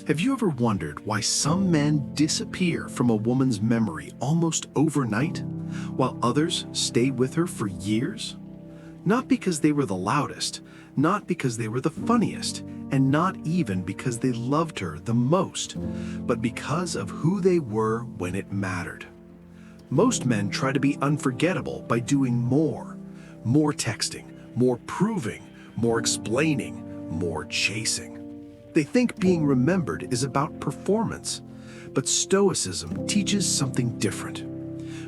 Have you ever wondered why some men disappear from a woman's memory almost overnight, while others stay with her for years? Not because they were the loudest, not because they were the funniest, and not even because they loved her the most, but because of who they were when it mattered. Most men try to be unforgettable by doing more. More texting, more proving, more explaining, more chasing. They think being remembered is about performance, but Stoicism teaches something different.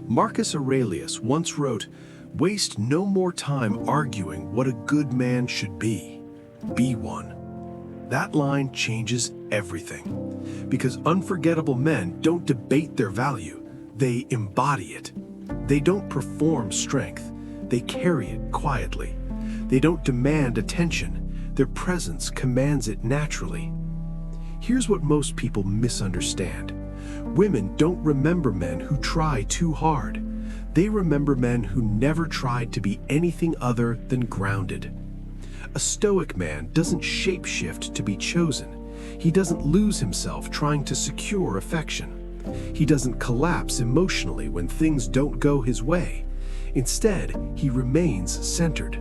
Marcus Aurelius once wrote, "Waste no more time arguing what a good man should be. Be one." That line changes everything, because unforgettable men don't debate their value, they embody it. They don't perform strength, they carry it quietly. They don't demand attention, their presence commands it naturally. Here's what most people misunderstand. Women don't remember men who try too hard. They remember men who never tried to be anything other than grounded. A Stoic man doesn't shapeshift to be chosen. He doesn't lose himself trying to secure affection. He doesn't collapse emotionally when things don't go his way. Instead, he remains centered.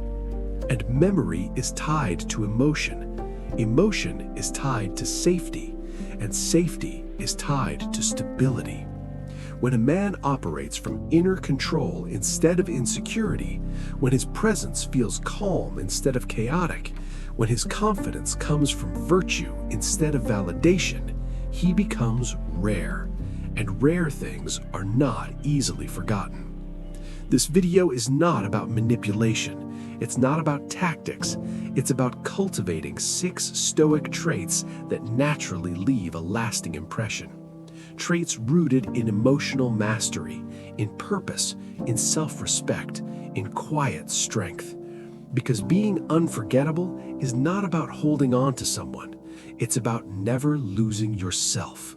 And memory is tied to emotion. Emotion is tied to safety, and safety is tied to stability. When a man operates from inner control instead of insecurity, when his presence feels calm instead of chaotic, when his confidence comes from virtue instead of validation, he becomes rare. And rare things are not easily forgotten. This video is not about manipulation. It's not about tactics. It's about cultivating 6 Stoic traits that naturally leave a lasting impression. Traits rooted in emotional mastery, in purpose, in self-respect, in quiet strength. Because being unforgettable is not about holding on to someone. It's about never losing yourself.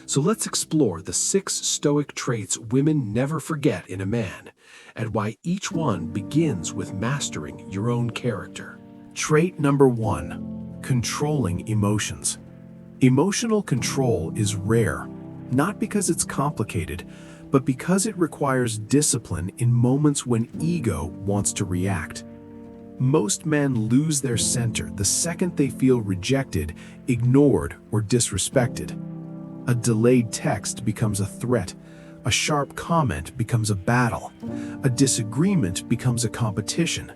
So let's explore the 6 Stoic traits women never forget in a man, and why each one begins with mastering your own character. Trait number 1, controlling emotions. Emotional control is rare, not because it's complicated, but because it requires discipline in moments when ego wants to react. Most men lose their center the second they feel rejected, ignored, or disrespected. A delayed text becomes a threat. A sharp comment becomes a battle. A disagreement becomes a competition.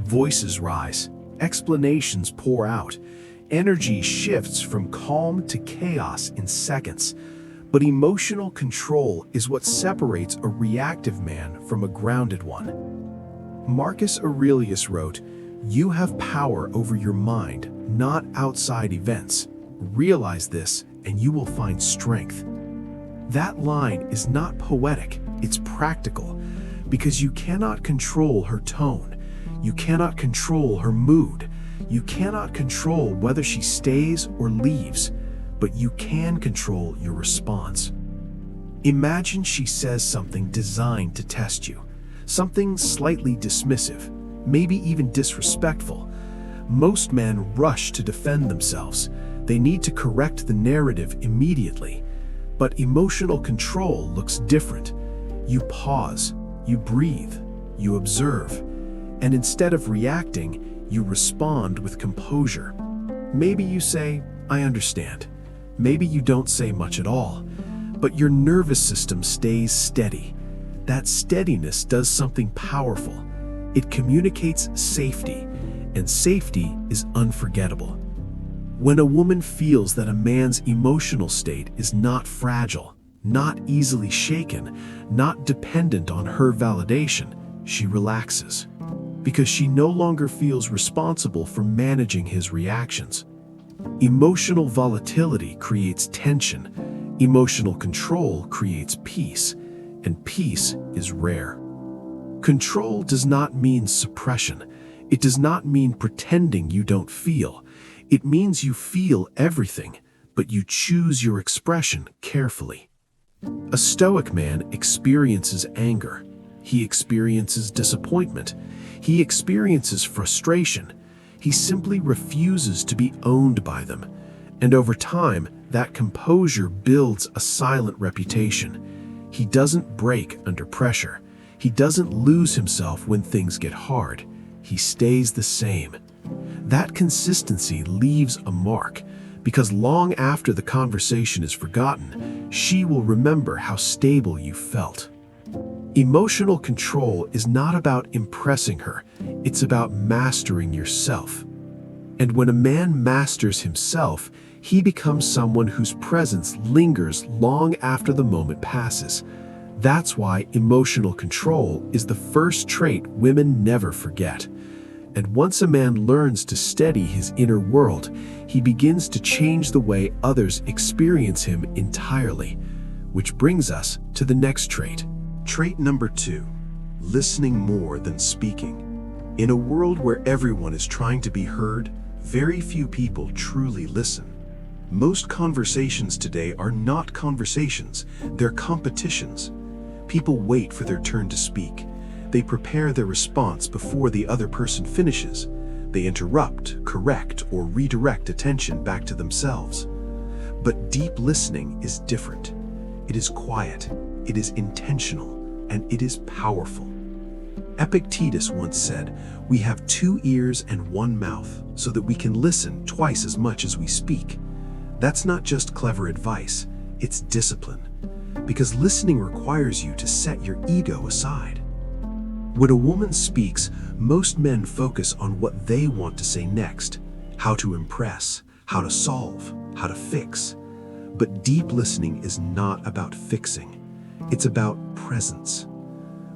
Voices rise. Explanations pour out. Energy shifts from calm to chaos in seconds. But emotional control is what separates a reactive man from a grounded one. Marcus Aurelius wrote, "You have power over your mind, not outside events. Realize this, and you will find strength." That line is not poetic, it's practical, because you cannot control her tone. You cannot control her mood. You cannot control whether she stays or leaves, but you can control your response. Imagine she says something designed to test you, something slightly dismissive, maybe even disrespectful. Most men rush to defend themselves. They need to correct the narrative immediately. But emotional control looks different. You pause, you breathe, you observe, and instead of reacting, you respond with composure. Maybe you say, "I understand." Maybe you don't say much at all, but your nervous system stays steady. That steadiness does something powerful. It communicates safety, and safety is unforgettable. When a woman feels that a man's emotional state is not fragile, not easily shaken, not dependent on her validation, she relaxes, because she no longer feels responsible for managing his reactions. Emotional volatility creates tension, emotional control creates peace, and peace is rare. Control does not mean suppression. It does not mean pretending you don't feel. It means you feel everything, but you choose your expression carefully. A Stoic man experiences anger. He experiences disappointment. He experiences frustration. He simply refuses to be owned by them. And over time, that composure builds a silent reputation. He doesn't break under pressure. He doesn't lose himself when things get hard. He stays the same. That consistency leaves a mark, because long after the conversation is forgotten, she will remember how stable you felt. Emotional control is not about impressing her, it's about mastering yourself. And when a man masters himself, he becomes someone whose presence lingers long after the moment passes. That's why emotional control is the first trait women never forget. And once a man learns to steady his inner world, he begins to change the way others experience him entirely. Which brings us to the next trait. Trait number 2, listening more than speaking. In a world where everyone is trying to be heard, very few people truly listen. Most conversations today are not conversations, they're competitions. People wait for their turn to speak. They prepare their response before the other person finishes. They interrupt, correct, or redirect attention back to themselves. But deep listening is different. It is quiet, it is intentional, and it is powerful. Epictetus once said, "We have 2 ears and 1 mouth, so that we can listen twice as much as we speak." That's not just clever advice, it's discipline. Because listening requires you to set your ego aside. When a woman speaks, most men focus on what they want to say next, how to impress, how to solve, how to fix. But deep listening is not about fixing, it's about presence.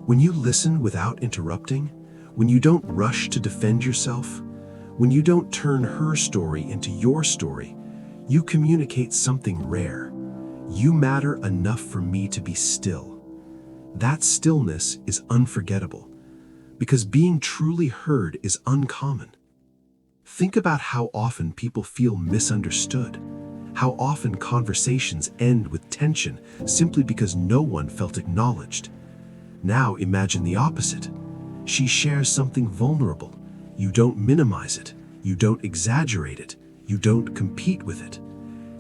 When you listen without interrupting, when you don't rush to defend yourself, when you don't turn her story into your story, you communicate something rare. You matter enough for me to be still. That stillness is unforgettable, because being truly heard is uncommon. Think about how often people feel misunderstood, how often conversations end with tension simply because no one felt acknowledged. Now imagine the opposite. She shares something vulnerable. You don't minimize it. You don't exaggerate it. You don't compete with it.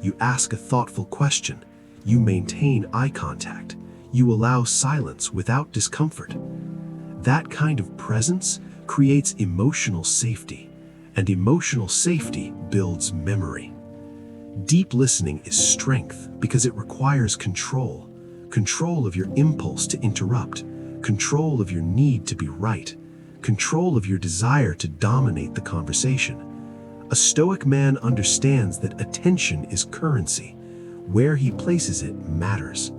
You ask a thoughtful question. You maintain eye contact. You allow silence without discomfort. That kind of presence creates emotional safety, and emotional safety builds memory. Deep listening is strength because it requires control. Control of your impulse to interrupt, control of your need to be right, control of your desire to dominate the conversation. A Stoic man understands that attention is currency. Where he places it matters.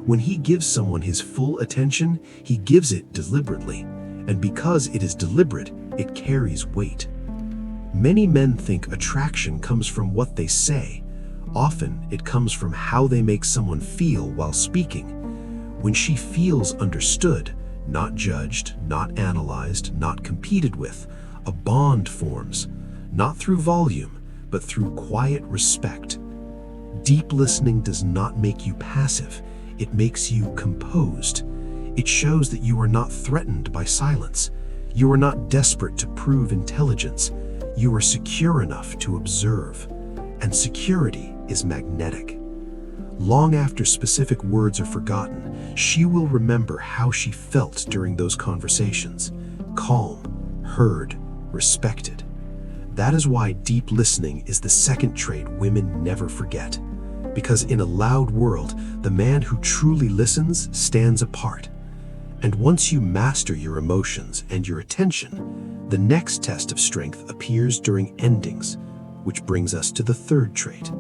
When he gives someone his full attention, he gives it deliberately, and because it is deliberate, it carries weight. Many men think attraction comes from what they say. Often, it comes from how they make someone feel while speaking. When she feels understood, not judged, not analyzed, not competed with, a bond forms, not through volume, but through quiet respect. Deep listening does not make you passive, it makes you composed. It shows that you are not threatened by silence. You are not desperate to prove intelligence. You are secure enough to observe. And security is magnetic. Long after specific words are forgotten, she will remember how she felt during those conversations. Calm, heard, respected. That is why deep listening is the second trait women never forget. Because in a loud world, the man who truly listens stands apart. And once you master your emotions and your attention, the next test of strength appears during endings, which brings us to the third trait.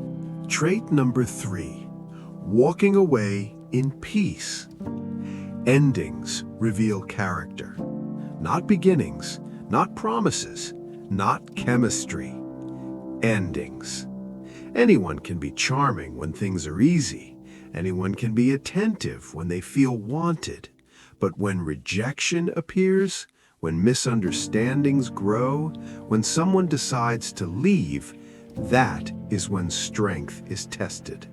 Trait number 3, walking away in peace. Endings reveal character, not beginnings, not promises, not chemistry. Endings. Anyone can be charming when things are easy. Anyone can be attentive when they feel wanted. But when rejection appears, when misunderstandings grow, when someone decides to leave, that is when strength is tested.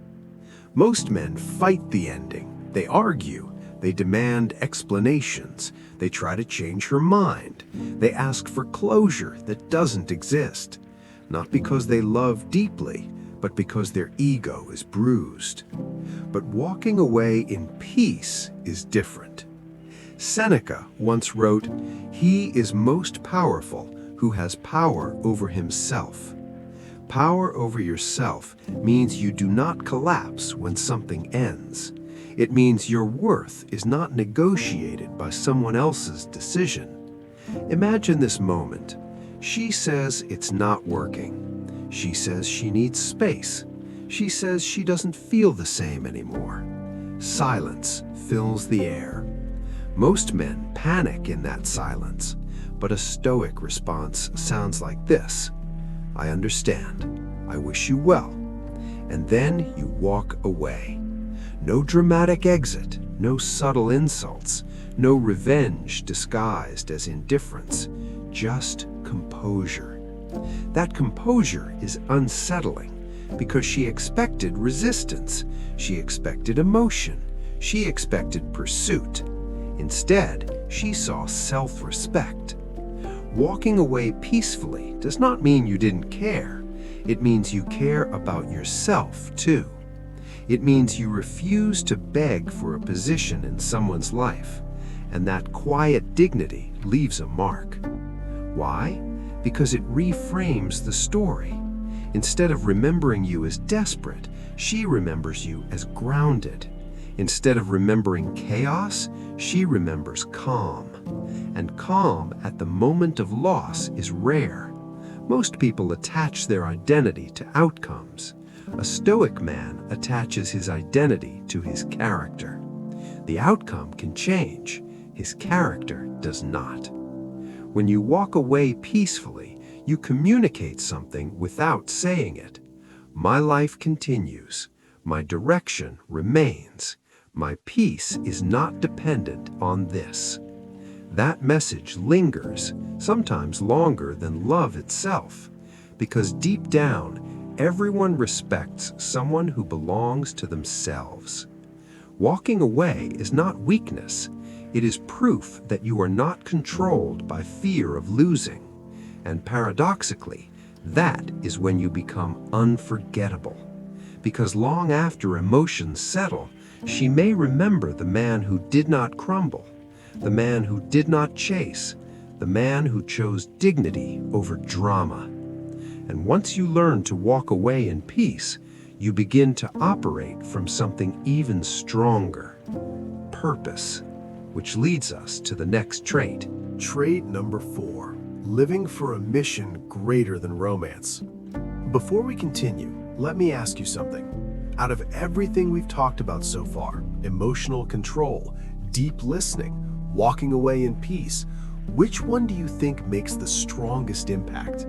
Most men fight the ending. They argue. They demand explanations. They try to change her mind. They ask for closure that doesn't exist. Not because they love deeply, but because their ego is bruised. But walking away in peace is different. Seneca once wrote, "He is most powerful who has power over himself." Power over yourself means you do not collapse when something ends. It means your worth is not negotiated by someone else's decision. Imagine this moment. She says it's not working. She says she needs space. She says she doesn't feel the same anymore. Silence fills the air. Most men panic in that silence, but a Stoic response sounds like this: "I understand. I wish you well." And then you walk away. No dramatic exit, no subtle insults, no revenge disguised as indifference, just composure. That composure is unsettling because she expected resistance, she expected emotion, she expected pursuit. Instead, she saw self-respect. Walking away peacefully does not mean you didn't care. It means you care about yourself, too. It means you refuse to beg for a position in someone's life, and that quiet dignity leaves a mark. Why? Because it reframes the story. Instead of remembering you as desperate, she remembers you as grounded. Instead of remembering chaos, she remembers calm. And calm at the moment of loss is rare. Most people attach their identity to outcomes. A Stoic man attaches his identity to his character. The outcome can change, his character does not. When you walk away peacefully, you communicate something without saying it. My life continues. My direction remains. My peace is not dependent on this. That message lingers, sometimes longer than love itself, because deep down, everyone respects someone who belongs to themselves. Walking away is not weakness. It is proof that you are not controlled by fear of losing. And paradoxically, that is when you become unforgettable. Because long after emotions settle, she may remember the man who did not crumble, the man who did not chase, the man who chose dignity over drama. And once you learn to walk away in peace, you begin to operate from something even stronger: purpose, which leads us to the next trait. Trait number 4, living for a mission greater than romance. Before we continue, let me ask you something. Out of everything we've talked about so far, emotional control, deep listening, walking away in peace, which one do you think makes the strongest impact?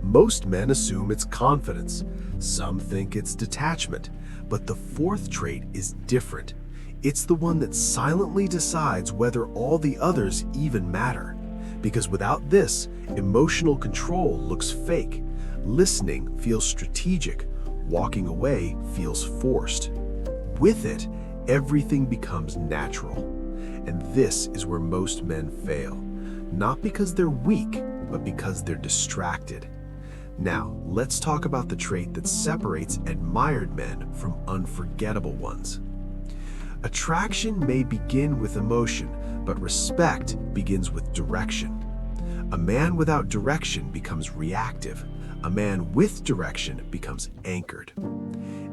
Most men assume it's confidence. Some think it's detachment. But the 4th trait is different. It's the one that silently decides whether all the others even matter. Because without this, emotional control looks fake. Listening feels strategic. Walking away feels forced. With it, everything becomes natural. And this is where most men fail. Not because they're weak, but because they're distracted. Now, let's talk about the trait that separates admired men from unforgettable ones. Attraction may begin with emotion, but respect begins with direction. A man without direction becomes reactive. A man with direction becomes anchored.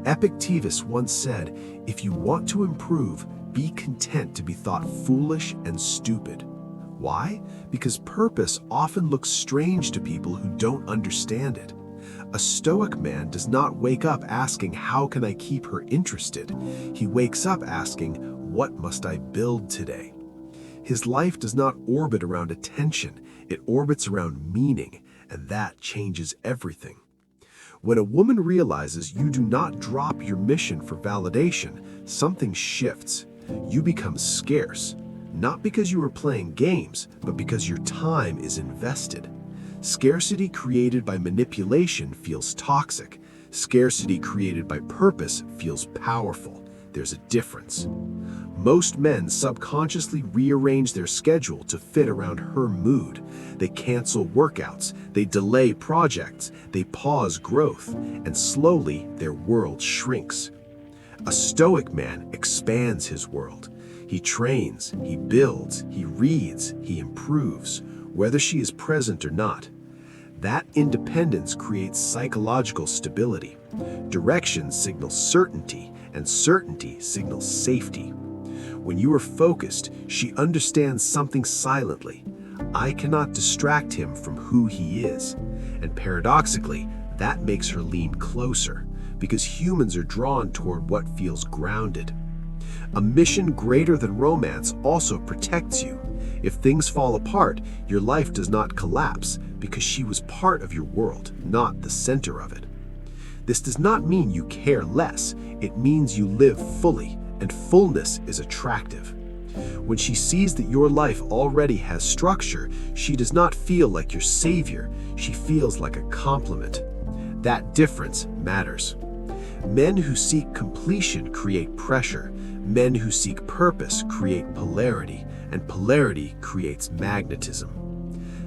Epictetus once said, "If you want to improve, be content to be thought foolish and stupid." Why? Because purpose often looks strange to people who don't understand it. A Stoic man does not wake up asking, "How can I keep her interested?" He wakes up asking, "What must I build today?" His life does not orbit around attention, it orbits around meaning, and that changes everything. When a woman realizes you do not drop your mission for validation, something shifts. You become scarce. Not because you are playing games, but because your time is invested. Scarcity created by manipulation feels toxic. Scarcity created by purpose feels powerful. There's a difference. Most men subconsciously rearrange their schedule to fit around her mood. They cancel workouts, they delay projects, they pause growth, and slowly their world shrinks. A Stoic man expands his world. He trains, he builds, he reads, he improves, whether she is present or not. That independence creates psychological stability. Direction signals certainty, and certainty signals safety. When you are focused, she understands something silently. I cannot distract him from who he is. And paradoxically, that makes her lean closer, because humans are drawn toward what feels grounded. A mission greater than romance also protects you. If things fall apart, your life does not collapse because she was part of your world, not the center of it. This does not mean you care less. It means you live fully, and fullness is attractive. When she sees that your life already has structure, she does not feel like your savior. She feels like a complement. That difference matters. Men who seek completion create pressure. Men who seek purpose create polarity, and polarity creates magnetism.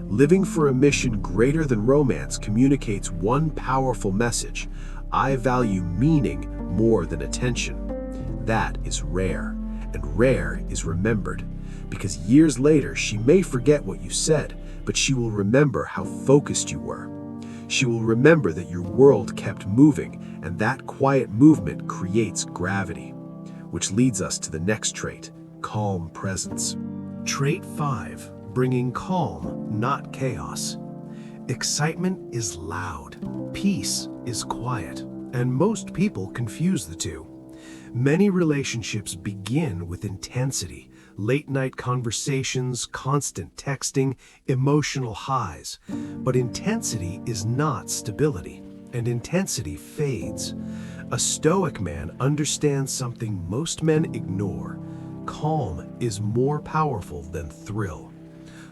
Living for a mission greater than romance communicates one powerful message: I value meaning more than attention. That is rare, and rare is remembered, because years later she may forget what you said, but she will remember how focused you were. She will remember that your world kept moving, and that quiet movement creates gravity. Which leads us to the next trait, calm presence. Trait 5, bringing calm, not chaos. Excitement is loud, peace is quiet, and most people confuse the two. Many relationships begin with intensity, late-night conversations, constant texting, emotional highs. But intensity is not stability, and intensity fades. A Stoic man understands something most men ignore. Calm is more powerful than thrill.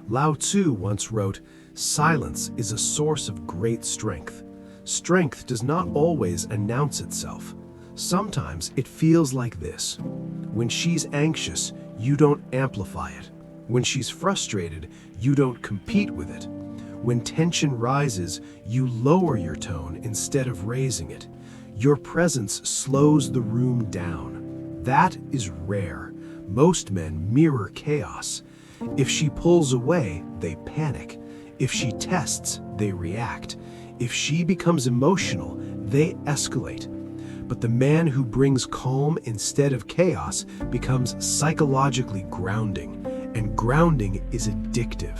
Lao Tzu once wrote, "Silence is a source of great strength." Strength does not always announce itself. Sometimes it feels like this. When she's anxious, you don't amplify it. When she's frustrated, you don't compete with it. When tension rises, you lower your tone instead of raising it. Your presence slows the room down. That is rare. Most men mirror chaos. If she pulls away, they panic. If she tests, they react. If she becomes emotional, they escalate. But the man who brings calm instead of chaos becomes psychologically grounding, and grounding is addictive.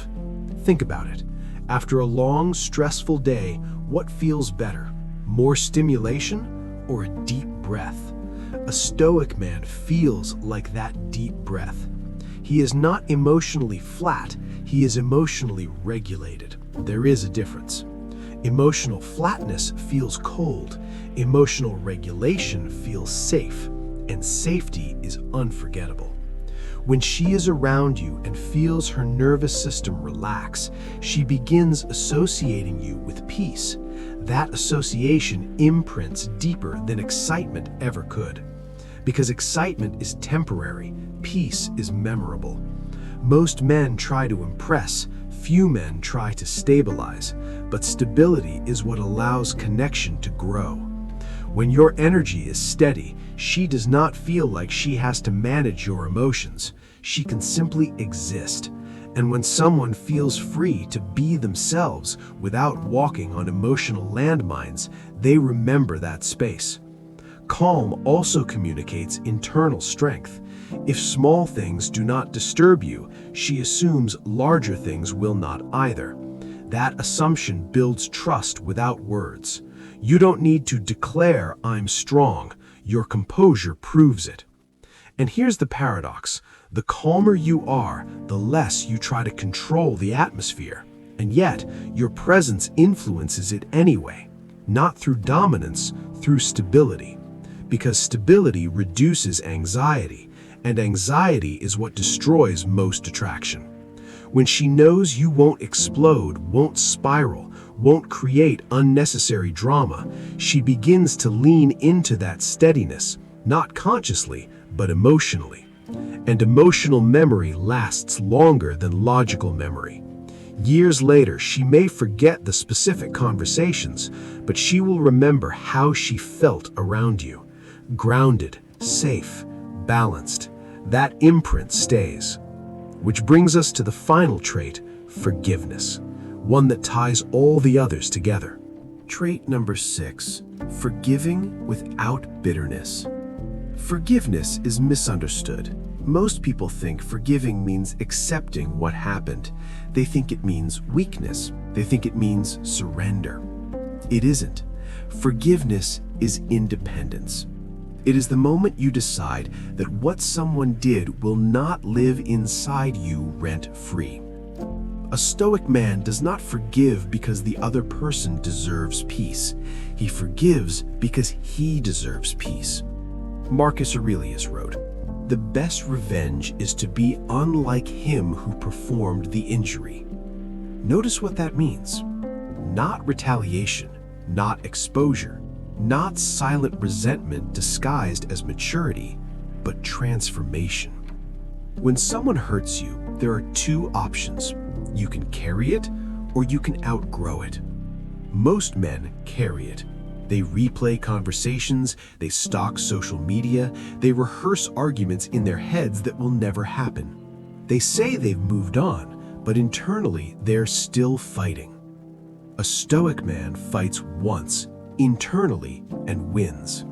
Think about it. After a long, stressful day, what feels better? More stimulation or a deep breath? A Stoic man feels like that deep breath. He is not emotionally flat, he is emotionally regulated. There is a difference. Emotional flatness feels cold, emotional regulation feels safe, and safety is unforgettable. When she is around you and feels her nervous system relax, she begins associating you with peace. That association imprints deeper than excitement ever could. Because excitement is temporary, peace is memorable. Most men try to impress, few men try to stabilize, but stability is what allows connection to grow. When your energy is steady, she does not feel like she has to manage your emotions. She can simply exist. And when someone feels free to be themselves without walking on emotional landmines, they remember that space. Calm also communicates internal strength. If small things do not disturb you, she assumes larger things will not either. That assumption builds trust without words. You don't need to declare, "I'm strong." Your composure proves it. And here's the paradox. The calmer you are, the less you try to control the atmosphere. And yet, your presence influences it anyway. Not through dominance, through stability. Because stability reduces anxiety, and anxiety is what destroys most attraction. When she knows you won't explode, won't spiral, won't create unnecessary drama, she begins to lean into that steadiness, not consciously, but emotionally. And emotional memory lasts longer than logical memory. Years later, she may forget the specific conversations, but she will remember how she felt around you. Grounded, safe, balanced. That imprint stays. Which brings us to the final trait, forgiveness, one that ties all the others together. Trait number 6, forgiving without bitterness. Forgiveness is misunderstood. Most people think forgiving means accepting what happened. They think it means weakness. They think it means surrender. It isn't. Forgiveness is independence. It is the moment you decide that what someone did will not live inside you rent-free. A Stoic man does not forgive because the other person deserves peace. He forgives because he deserves peace. Marcus Aurelius wrote, "The best revenge is to be unlike him who performed the injury." Notice what that means. Not retaliation, not exposure, not silent resentment disguised as maturity, but transformation. When someone hurts you, there are two options. You can carry it, or you can outgrow it. Most men carry it. They replay conversations, they stalk social media, they rehearse arguments in their heads that will never happen. They say they've moved on, but internally they're still fighting. A Stoic man fights once, internally, and wins.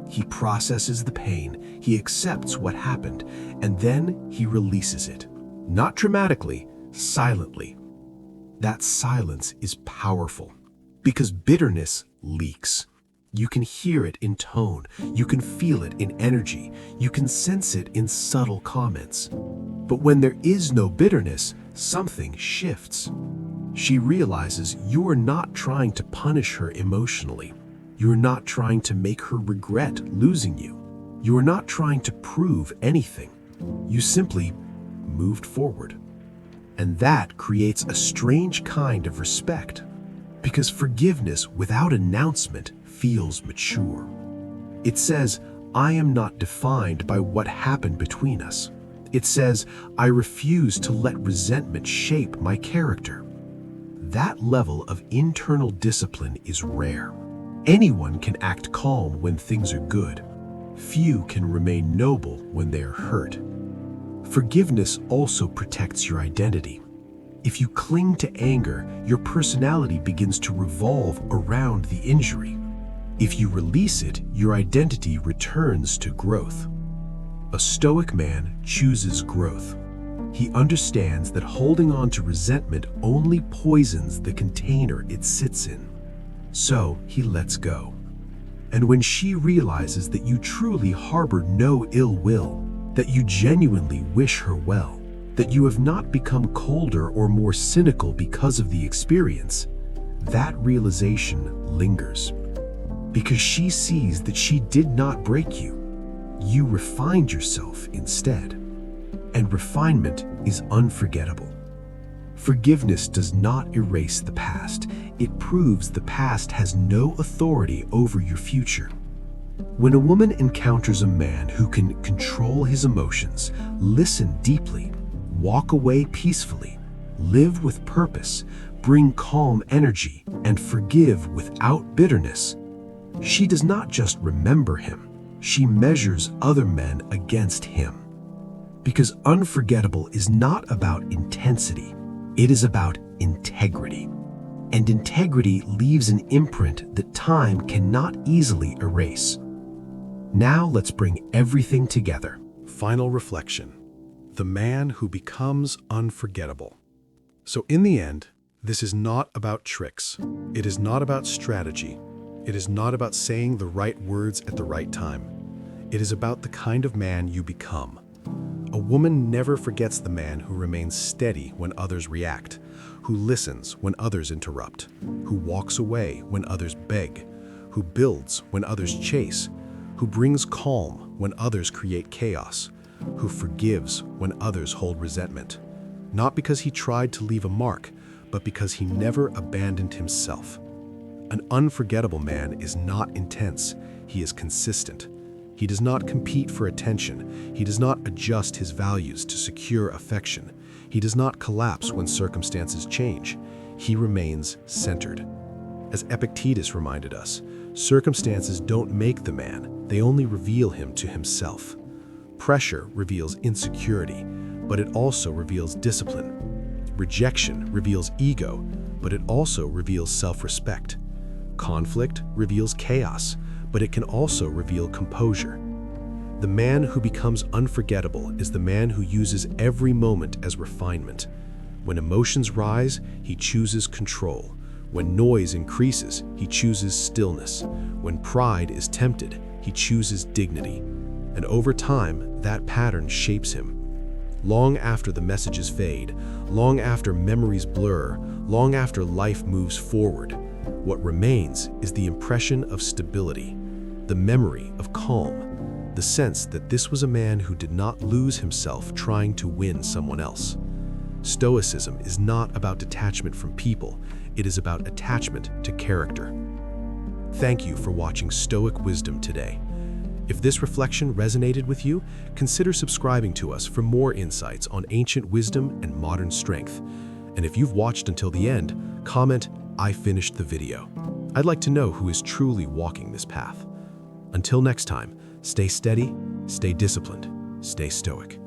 He processes the pain, he accepts what happened, and then he releases it. Not dramatically, silently. That silence is powerful, because bitterness leaks. You can hear it in tone, you can feel it in energy, you can sense it in subtle comments. But when there is no bitterness, something shifts. She realizes you are not trying to punish her emotionally. You are not trying to make her regret losing you. You are not trying to prove anything. You simply moved forward. And that creates a strange kind of respect, because forgiveness without announcement feels mature. It says, I am not defined by what happened between us. It says, I refuse to let resentment shape my character. That level of internal discipline is rare. Anyone can act calm when things are good. Few can remain noble when they are hurt. Forgiveness also protects your identity. If you cling to anger, your personality begins to revolve around the injury. If you release it, your identity returns to growth. A Stoic man chooses growth. He understands that holding on to resentment only poisons the container it sits in. So he lets go. And when she realizes that you truly harbor no ill will, that you genuinely wish her well, that you have not become colder or more cynical because of the experience, that realization lingers. Because she sees that she did not break you. You refined yourself instead. And refinement is unforgettable. Forgiveness does not erase the past. It proves the past has no authority over your future. When a woman encounters a man who can control his emotions, listen deeply, walk away peacefully, live with purpose, bring calm energy, and forgive without bitterness, she does not just remember him, she measures other men against him. Because unforgettable is not about intensity, it is about integrity. And integrity leaves an imprint that time cannot easily erase. Now let's bring everything together. Final reflection. The man who becomes unforgettable. So in the end, this is not about tricks. It is not about strategy. It is not about saying the right words at the right time. It is about the kind of man you become. A woman never forgets the man who remains steady when others react, who listens when others interrupt, who walks away when others beg, who builds when others chase, who brings calm when others create chaos, who forgives when others hold resentment, not because he tried to leave a mark, but because he never abandoned himself. An unforgettable man is not intense, he is consistent. He does not compete for attention. He does not adjust his values to secure affection. He does not collapse when circumstances change. He remains centered. As Epictetus reminded us, circumstances don't make the man, they only reveal him to himself. Pressure reveals insecurity, but it also reveals discipline. Rejection reveals ego, but it also reveals self-respect. Conflict reveals chaos, but it can also reveal composure. The man who becomes unforgettable is the man who uses every moment as refinement. When emotions rise, he chooses control. When noise increases, he chooses stillness. When pride is tempted, he chooses dignity. And over time, that pattern shapes him. Long after the messages fade, long after memories blur, long after life moves forward, what remains is the impression of stability, the memory of calm, the sense that this was a man who did not lose himself trying to win someone else. Stoicism is not about detachment from people, it is about attachment to character. Thank you for watching Stoic Wisdom today. If this reflection resonated with you, consider subscribing to us for more insights on ancient wisdom and modern strength. And if you've watched until the end, comment, "I finished the video." I'd like to know who is truly walking this path. Until next time, stay steady, stay disciplined, stay stoic.